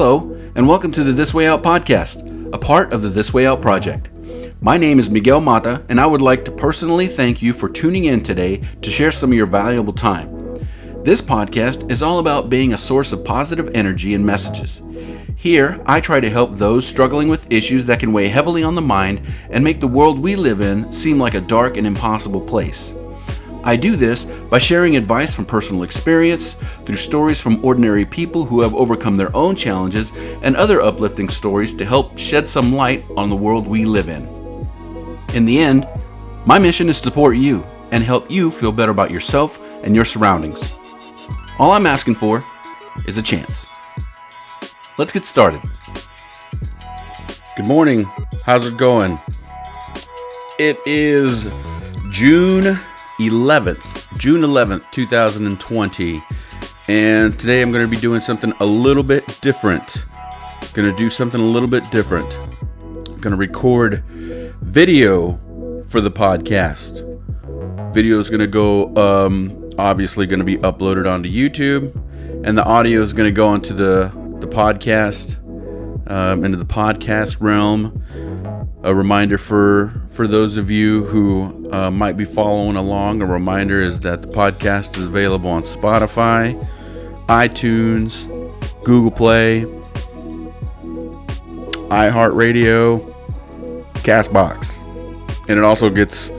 Hello, and welcome to the This Way Out podcast, a part of the This Way Out project. My name is Miguel Mata, and I would like to personally thank you for tuning in today to share some of your valuable time. This podcast is all about being a source of positive energy and messages. Here, I try to help those struggling with issues that can weigh heavily on the mind and make the world we live in seem like a dark and impossible place. I do this by sharing advice from personal experience, through stories from ordinary people who have overcome their own challenges, and other uplifting stories to help shed some light on the world we live in. In the end, my mission is to support you and help you feel better about yourself and your surroundings. All I'm asking for is a chance. Let's get started. Good morning. How's it going? It is June 11th, 2020, and today I'm going to be doing something a little bit different. I'm going to record video for the podcast. Video is going to go, obviously going to be uploaded onto YouTube, and the audio is going to go into the podcast, into the podcast realm. A reminder for those of you who might be following along, a reminder is that the podcast is available on Spotify, iTunes, Google Play, iHeartRadio, Castbox, and it also gets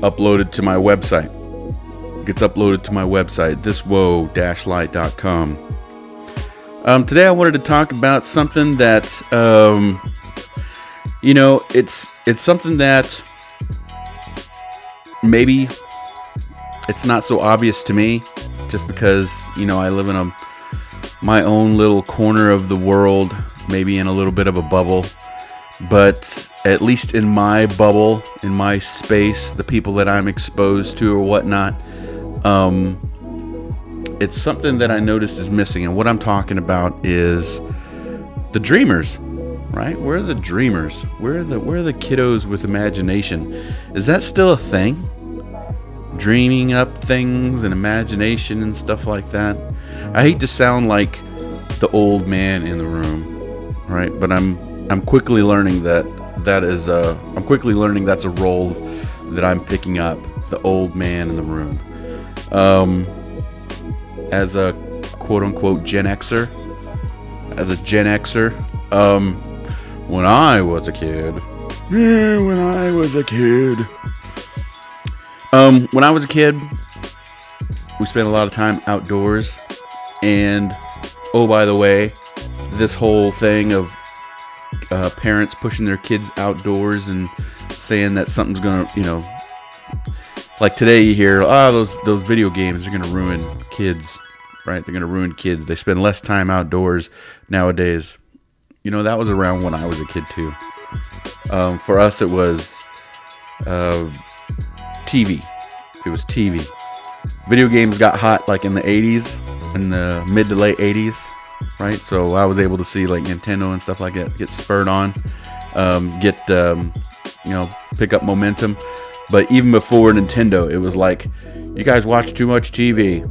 uploaded to my website. thiswoe-light.com. Today I wanted to talk about something that it's something that maybe it's not so obvious to me, just because, I live in my own little corner of the world, maybe in a little bit of a bubble. But at least in my bubble, in my space, the people that I'm exposed to or whatnot, it's something that I noticed is missing. And what I'm talking about is the dreamers. Right? Where are the dreamers? Where are the kiddos with imagination? Is that still a thing? Dreaming up things and imagination and stuff like that. I hate to sound like the old man in the room, right? But I'm quickly learning that's a role that I'm picking up, the old man in the room. As a quote unquote Gen Xer, when I was a kid, we spent a lot of time outdoors. And, oh, by the way, this whole thing of parents pushing their kids outdoors and saying that something's gonna, like today you hear, those video games are gonna ruin kids, right? They're gonna ruin kids. They spend less time outdoors nowadays. That was around when I was a kid too. For us, it was TV. It was TV. Video games got hot like in the 80s, in the mid to late 80s, right? So I was able to see like Nintendo and stuff like that get spurred on, pick up momentum. But even before Nintendo, it was like, you guys watch too much TV.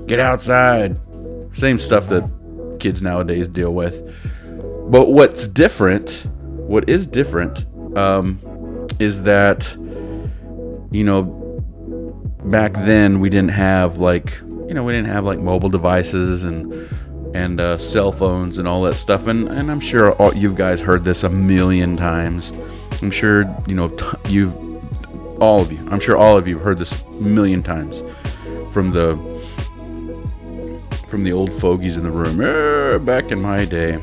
Get outside. Same stuff that kids nowadays deal with. But what is different, is that, back then we didn't have like mobile devices and cell phones and all that stuff. And I'm sure you guys heard this a million times. I'm sure, all of you have heard this a million times from the old fogies in the room, back in my day.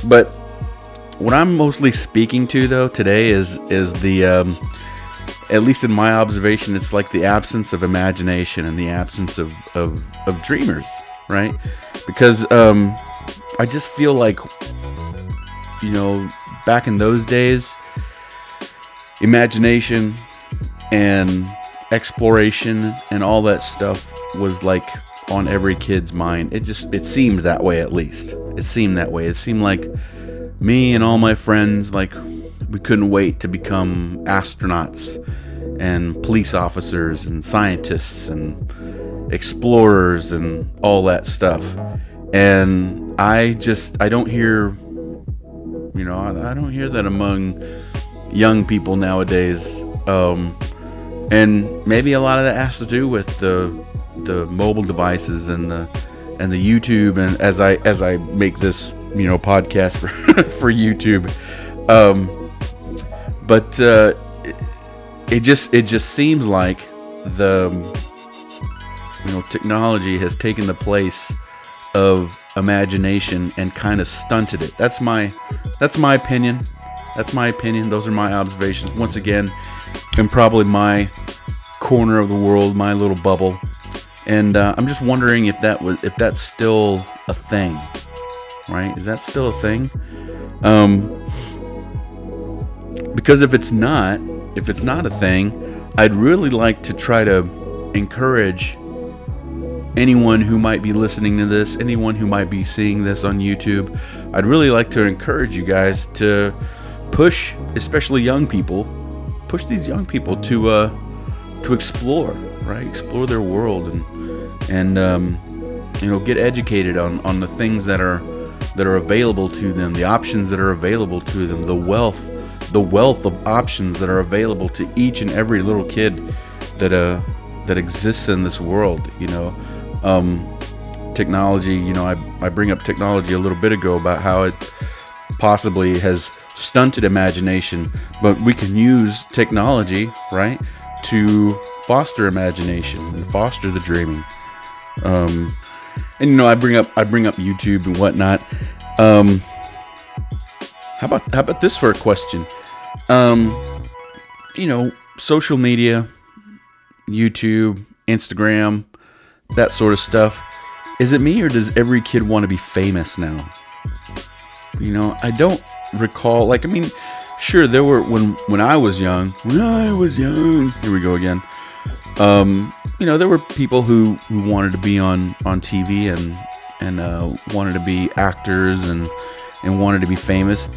But what I'm mostly speaking to, though, today is the, at least in my observation, it's like the absence of imagination and the absence of dreamers, right? Because I just feel like, back in those days, imagination and exploration and all that stuff was like on every kid's mind. It seemed that way, at least. It seemed that way. It seemed like me and all my friends, like, we couldn't wait to become astronauts and police officers and scientists and explorers and all that stuff. And I don't hear, I don't hear that among young people nowadays. And maybe a lot of that has to do with the mobile devices and the YouTube. And as I make this, podcast for YouTube, but it just seems like the technology has taken the place of imagination and kind of stunted it. That's my opinion. Those are my observations. Once again, in probably my corner of the world, my little bubble. And I'm just wondering if that's still a thing, right? Is that still a thing? Because if it's not a thing, I'd really like to try to encourage anyone who might be listening to this, anyone who might be seeing this on YouTube. I'd really like to encourage you guys to push, especially young people, these young people to explore, right? Explore their world and get educated on the things that are available to them, the options that are available to them, the wealth of options that are available to each and every little kid that exists in this world. Technology, I bring up technology a little bit ago about how it possibly has stunted imagination, but we can use technology, right, to foster imagination and foster the dreaming. And I bring up YouTube and whatnot. How about this for a question? Social media, YouTube, Instagram, that sort of stuff. Is it me, or does every kid want to be famous now? I don't recall. Sure, there were when I was young. Here we go again. There were people who wanted to be on TV and wanted to be actors and wanted to be famous.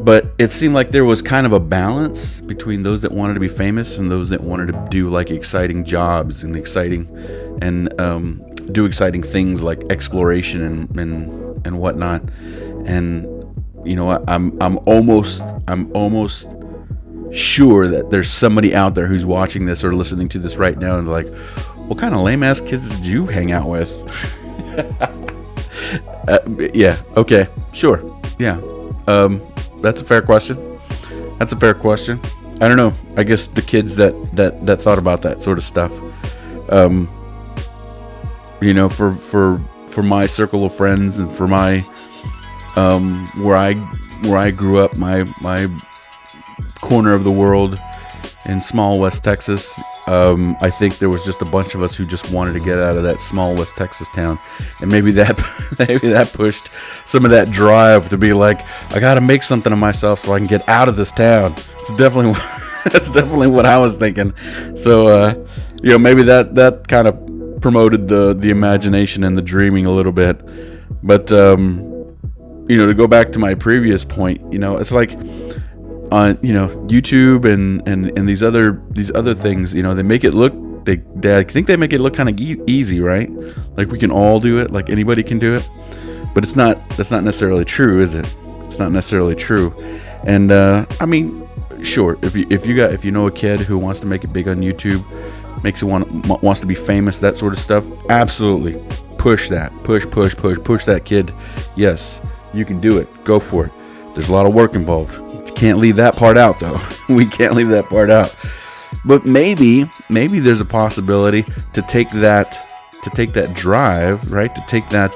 But it seemed like there was kind of a balance between those that wanted to be famous and those that wanted to do exciting jobs and do exciting things like exploration and whatnot. And I'm almost sure that there's somebody out there who's watching this or listening to this right now and like, what kind of lame ass kids did you hang out with? Yeah. Okay. Sure. Yeah. That's a fair question. I don't know. I guess the kids that thought about that sort of stuff. For my circle of friends and for my where I grew up, my corner of the world in small West Texas, I think there was just a bunch of us who just wanted to get out of that small West Texas town, and maybe that pushed some of that drive to be like, I got to make something of myself so I can get out of this town. That's definitely what I was thinking. So maybe that kind of promoted the imagination and the dreaming a little bit. But to go back to my previous point, it's like on YouTube and these other things, they make it look, I think they make it look kind of easy, right? Like we can all do it, like anybody can do it. But that's not necessarily true, is it? It's not necessarily true. And sure, if you know a kid who wants to make it big on YouTube, wants to be famous, that sort of stuff, absolutely push that kid. Yes, you can do it. Go for it. There's a lot of work involved. You can't leave that part out, though. We can't leave that part out. But maybe there's a possibility to take that drive, right? To take that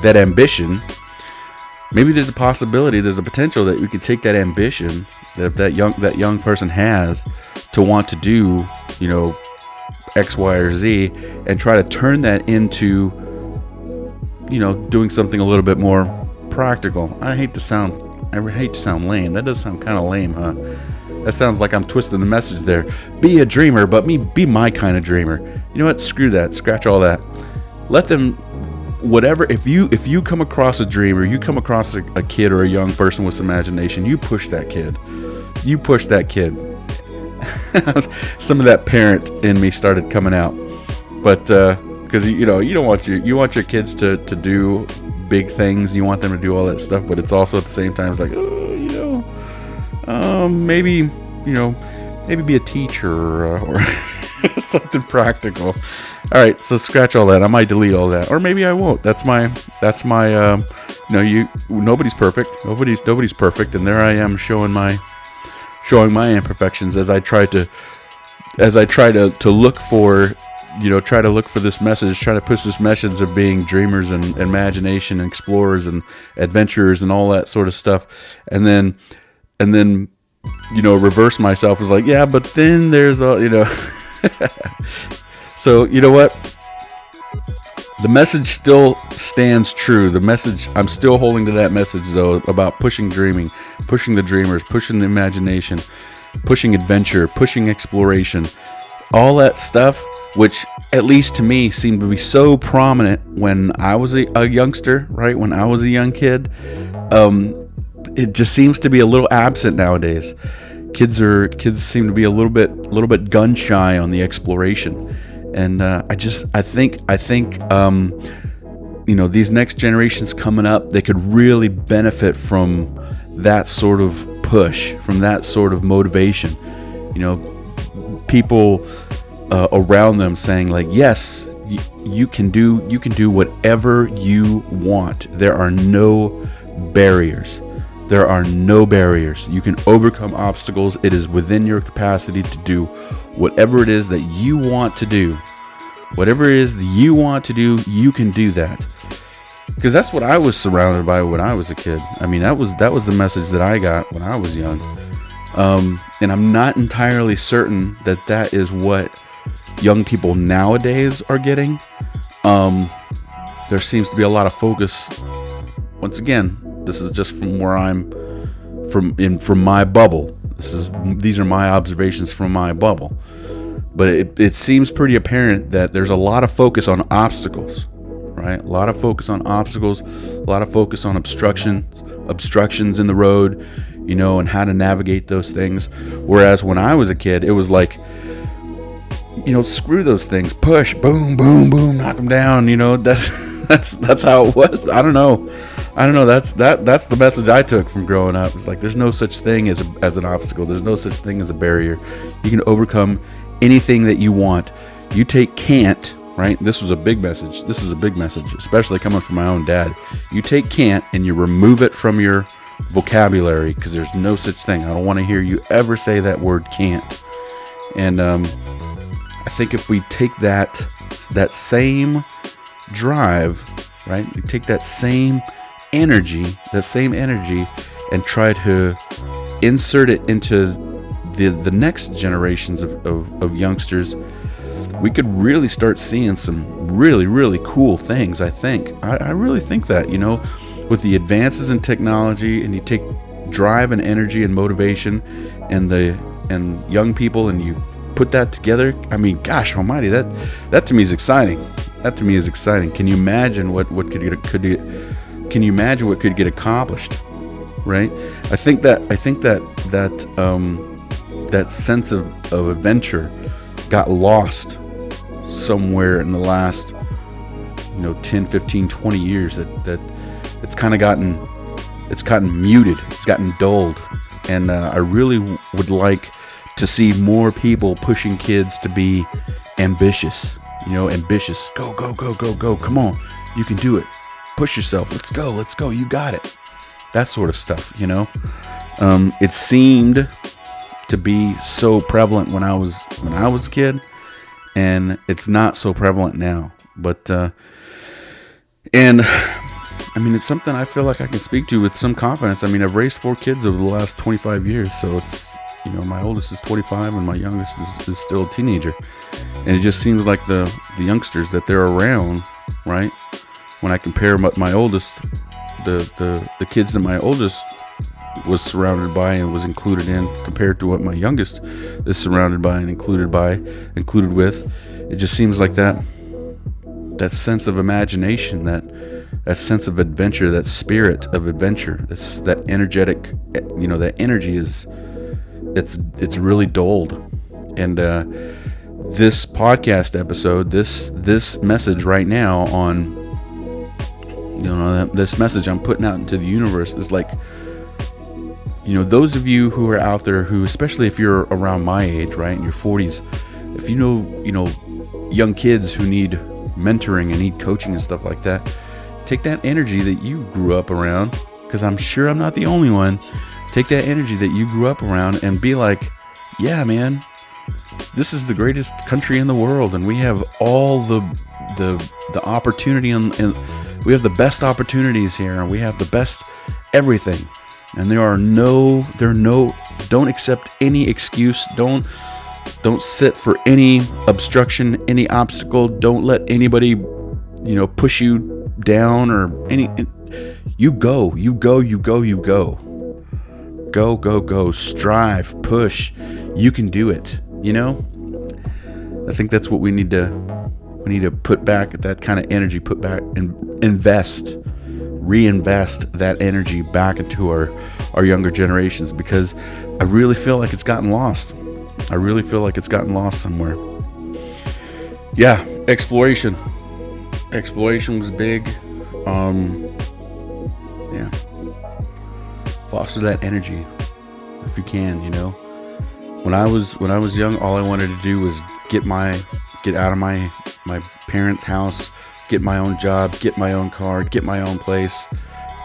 that ambition. Maybe there's a potential that we could take that ambition that young person has to want to do, X, Y, or Z, and try to turn that into, doing something a little bit more practical. I hate to sound lame. That does sound kind of lame, huh? That sounds like I'm twisting the message there. Be a dreamer, but be my kind of dreamer. You know what? Screw that. Scratch all that. Let them, whatever. If you come across a dreamer, you come across a kid or a young person with some imagination, you push that kid. Some of that parent in me started coming out, but because you don't want your kids to do big things. You want them to do all that stuff, but it's also at the same time, it's like, maybe be a teacher or something practical. All right, so scratch all that. I might delete all that, or maybe I won't. That's my nobody's perfect. Nobody's perfect, and there I am showing my imperfections as I try to look for, try to look for this message, try to push this message of being dreamers and imagination and explorers and adventurers and all that sort of stuff, and then reverse myself is like, yeah, but then there's a so you know what, the message still stands true. The message, I'm still holding to that message though, about pushing dreaming, pushing the dreamers, pushing the imagination, pushing adventure, pushing exploration, all that stuff, which at least to me seemed to be so prominent when I was a youngster, right? When I was a young kid. It just seems to be a little absent nowadays. Kids seem to be a little bit gun shy on the exploration. And I think these next generations coming up, they could really benefit from that sort of push, from that sort of motivation. People around them saying like, yes, you can do whatever you want. There are no barriers. There are no barriers. You can overcome obstacles. It is within your capacity to do whatever it is that you want to do. Whatever it is that you want to do, you can do that. Because that's what I was surrounded by when I was a kid. I mean, that was the message that I got when I was young. And I'm not entirely certain that is what young people nowadays are getting. There seems to be a lot of focus. Once again, this is just from where I'm from my bubble. These are my observations from my bubble. But it seems pretty apparent that there's a lot of focus on obstacles, right? A lot of focus on obstacles, a lot of focus on obstructions in the road, and how to navigate those things. Whereas when I was a kid, it was like, screw those things, push, boom, boom, boom, knock them down. That's how it was. I don't know. That's the message I took from growing up. It's like, there's no such thing as an obstacle. There's no such thing as a barrier. You can overcome anything that you want. You take can't, right? This was a big message. This is a big message, especially coming from my own dad. You take can't and you remove it from your vocabulary, because there's no such thing. I don't want to hear you ever say that word can't. And I think if we take that same drive, right? We take that same energy, and try to insert it into the next generations of youngsters, we could really start seeing some really, really cool things. I really think that, with the advances in technology, and you take drive and energy and motivation and young people, and you put that together. I mean, gosh almighty, that to me is exciting. Can you imagine what can you imagine what could get accomplished, right? I think that sense of adventure got lost somewhere in the last 10, 15, 20 years. That it's kind of gotten muted, it's gotten dulled. And I really would like to see more people pushing kids to be ambitious. Ambitious. Go, come on, you can do it, push yourself, let's go, you got it. That sort of stuff. It seemed to be so prevalent when I was a kid, and it's not so prevalent now. But and I mean, it's something I feel like I can speak to with some confidence. I mean, I've raised 4 kids over the last 25 years, so it's, my oldest is 25 and my youngest is still a teenager, and it just seems like the youngsters that they're around, right? When I compare my oldest, the kids that my oldest was surrounded by and was included in, compared to what my youngest is surrounded by and included with, it just seems like that sense of imagination, that sense of adventure, that spirit of adventure, that energetic, that energy it's really dulled. And this podcast episode, this message right now on this message I'm putting out into the universe is like, those of you who are out there who, especially if you're around my age, right, in your 40s, if you know young kids who need mentoring and need coaching and stuff like that, take that energy that you grew up around, because I'm sure I'm not the only one. Take that energy that you grew up around and be like, yeah, man, this is the greatest country in the world, and we have all the opportunity, and we have the best opportunities here, and we have the best everything. And don't accept any excuse. Don't sit for any obstruction, any obstacle. Don't let anybody, push you down or any. You go. Go. Strive, push. You can do it. I think that's what we need to put back, that kind of energy, put back and reinvest that energy back into our younger generations, because I really feel like it's gotten lost. I really feel like it's gotten lost somewhere. Yeah, exploration was big. Yeah, foster that energy if you can. When I was young, all I wanted to do was get out of my parents' house, get my own job, get my own car, get my own place,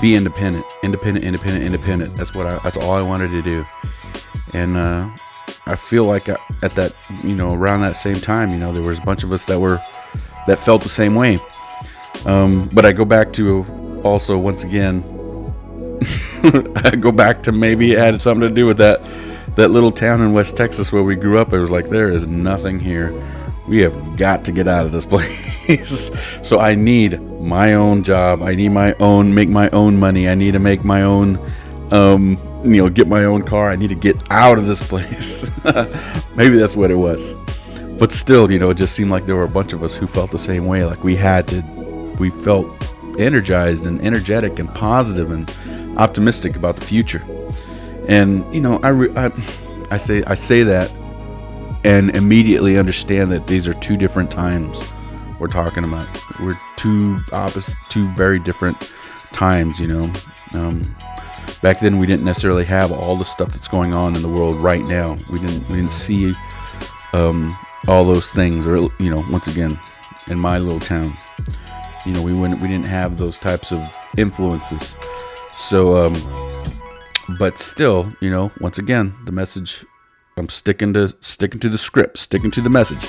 be independent. That's all I wanted to do. And I feel like at that, around that same time, there was a bunch of us that felt the same way. But I go back to also, once again, I go back to maybe it had something to do with that little town in West Texas where we grew up. It was like, there is nothing here. We have got to get out of this place. So I need my own job. I need make my own money. I need to make my own, get my own car. I need to get out of this place. Maybe that's what it was. But still, it just seemed like there were a bunch of us who felt the same way. Like we felt energized and energetic and positive and optimistic about the future. And, I say that and immediately understand that these are two different times we're talking about. We're two very different times, Back then we didn't necessarily have all the stuff that's going on in the world right now. We didn't see all those things, or once again, in my little town, we didn't have those types of influences. So but still, once again, the message, I'm sticking to the script, sticking to the message.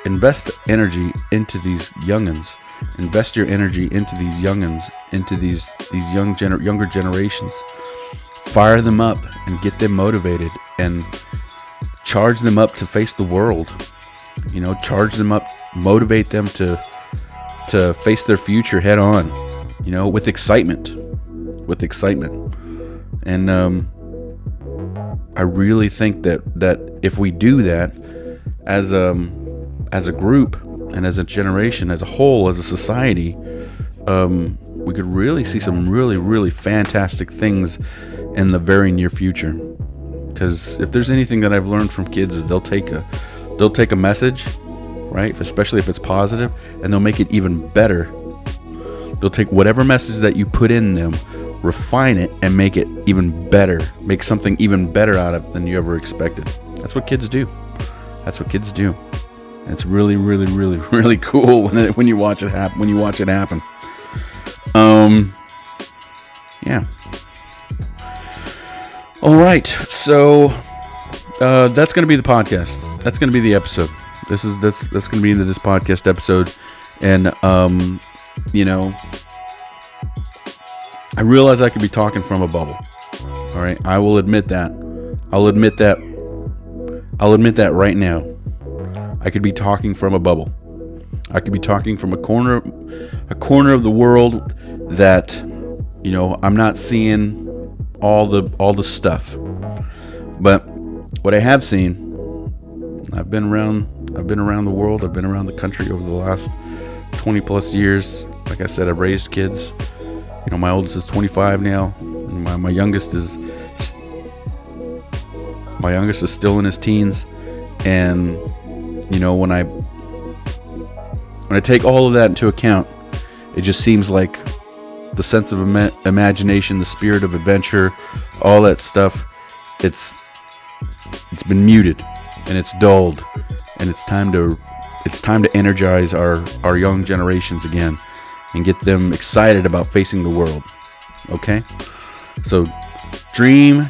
Invest the energy into these youngins. Invest your energy into these youngins, into these younger generations. Fire them up and get them motivated, and charge them up to face the world. Charge them up, motivate them to face their future head on. With excitement. And I really think that if we do that as a group and as a generation, as a whole, as a society, we could really see some really, really fantastic things in the very near future. Because if there's anything that I've learned from kids, is they'll take a message, right? Especially if it's positive, and they'll make it even better. They'll take whatever message that you put in them, refine it, and make it even better. Make something even better out of it than you ever expected. That's what kids do. And it's really, really, really, really cool when you watch it happen. Yeah. All right. So that's going to be the podcast. That's going to be the episode. That's going to be into this podcast episode. And I realize I could be talking from a bubble. All right, I will admit that. I'll admit that right now. I could be talking from a bubble. I could be talking from a corner of the world that, I'm not seeing all the stuff. But what I have seen, I've been around the world. I've been around the country over the last 20 plus years. Like I said, I've raised kids. My oldest is 25 now. And my youngest is still in his teens. And when I take all of that into account, it just seems like the sense of imagination, the spirit of adventure, all that stuff, it's been muted and it's dulled, and it's time to energize our young generations again and get them excited about facing the world. Okay? So dream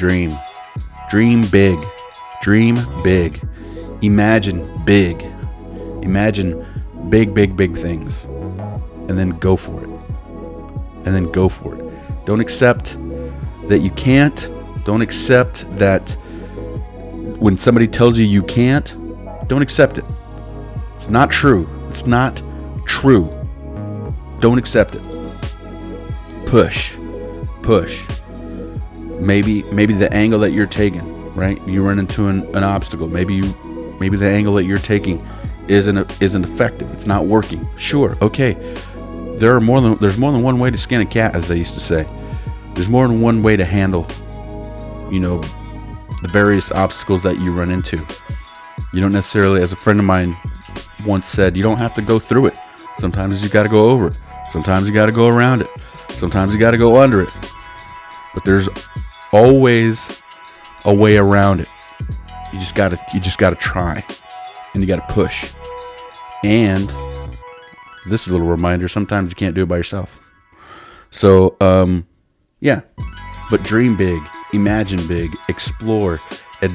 big, imagine big things, and then go for it. Don't accept that you can't. Don't accept that when somebody tells you you can't. Don't accept it. It's not true. Don't accept it. Push. Maybe the angle that you're taking, right? You run into an obstacle. Maybe the angle that you're taking isn't effective. It's not working. Sure, okay. There's more than one way to skin a cat, as they used to say. There's more than one way to handle, the various obstacles that you run into. You don't necessarily, as a friend of mine once said, you don't have to go through it. Sometimes you got to go over it. Sometimes you got to go around it. Sometimes you got to go under it. But there's always a way around it. You just got to try, and you got to push. And this is a little reminder, sometimes you can't do it by yourself. So, yeah, but dream big, imagine big, explore, and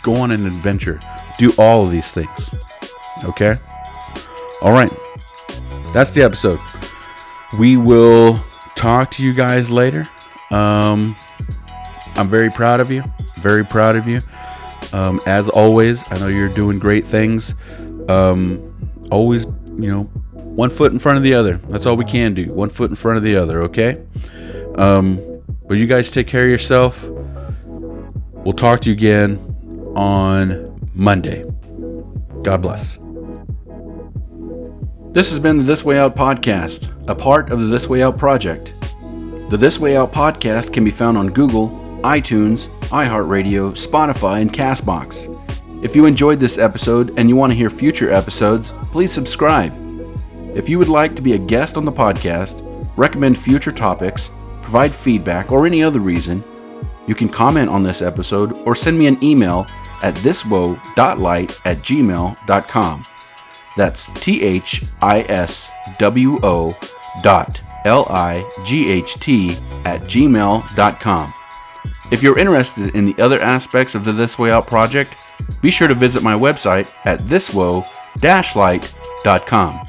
go on an adventure. Do all of these things. Okay? All right. That's the episode. We will talk to you guys later. I'm very proud of you. As always, I know you're doing great things. Always, one foot in front of the other. That's all we can do. One foot in front of the other, okay? But you guys take care of yourself. We'll talk to you again on Monday. God bless. This has been the This Way Out podcast, a part of the This Way Out project. The This Way Out podcast can be found on Google, iTunes, iHeartRadio, Spotify, and CastBox. If you enjoyed this episode and you want to hear future episodes, please subscribe. If you would like to be a guest on the podcast, recommend future topics, provide feedback, or any other reason, you can comment on this episode or send me an email at thiswo.light@gmail.com. That's thiswo.light@gmail.com. If you're interested in the other aspects of the This Way Out project, be sure to visit my website at thiswo-light.com.